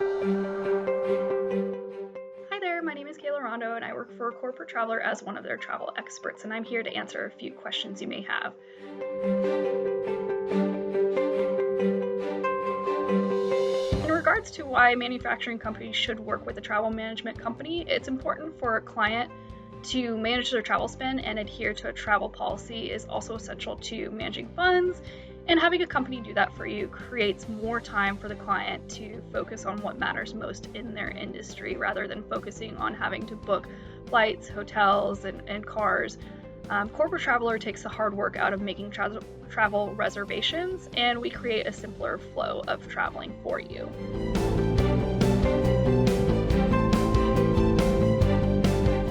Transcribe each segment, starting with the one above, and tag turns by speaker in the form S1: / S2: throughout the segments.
S1: Hi there, my name is Kayla Rondo, and I work for Corporate Traveler as one of their travel experts, and I'm here to answer a few questions you may have. In regards to why manufacturing companies should work with a travel management company, it's important for a client to manage their travel spend and adhere to a travel policy is also essential to managing funds. And having a company do that for you creates more time for the client to focus on what matters most in their industry rather than focusing on having to book flights, hotels, and cars. Corporate Traveler takes the hard work out of making travel reservations, and we create a simpler flow of traveling for you.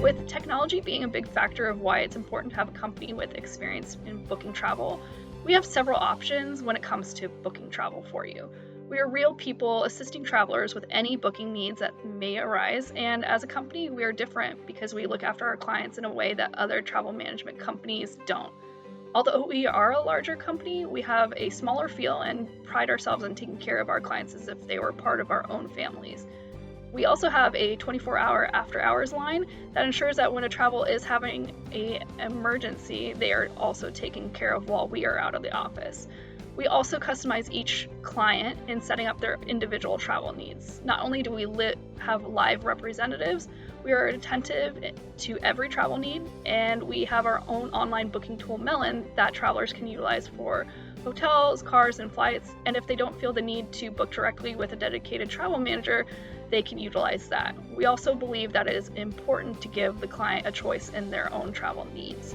S1: With technology being a big factor of why it's important to have a company with experience in booking travel, we have several options when it comes to booking travel for you. We are real people assisting travelers with any booking needs that may arise, and as a company, we are different because we look after our clients in a way that other travel management companies don't. Although we are a larger company, we have a smaller feel and pride ourselves in taking care of our clients as if they were part of our own families. We also have a 24-hour after-hours line that ensures that when a travel is having an emergency, they are also taken care of while we are out of the office. We also customize each client in setting up their individual travel needs. Not only do we have live representatives, we are attentive to every travel need, and we have our own online booking tool, Melon, that travelers can utilize for hotels, cars, and flights. And if they don't feel the need to book directly with a dedicated travel manager, they can utilize that. We also believe that it is important to give the client a choice in their own travel needs.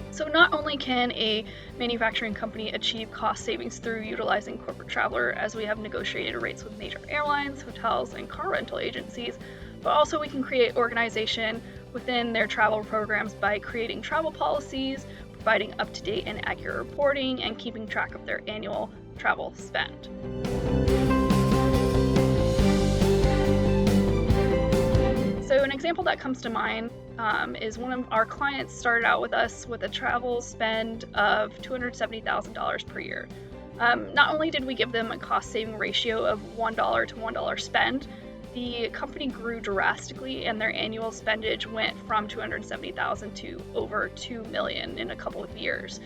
S1: So not only can a manufacturing company achieve cost savings through utilizing Corporate Traveler, as we have negotiated rates with major airlines, hotels, and car rental agencies, but also we can create organization within their travel programs by creating travel policies, providing up-to-date and accurate reporting, and keeping track of their annual travel spend. So an example that comes to mind is one of our clients started out with us with a travel spend of $270,000 per year. Not only did we give them a cost-saving ratio of $1 to $1 spend, the company grew drastically and their annual spendage went from $270,000 to over $2 million in a couple of years.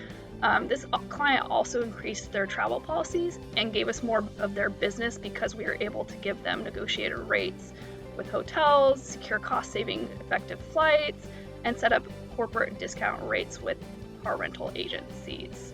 S1: This client also increased their travel policies and gave us more of their business because we were able to give them negotiated rates with hotels, secure cost-saving effective flights, and set up corporate discount rates with car rental agencies.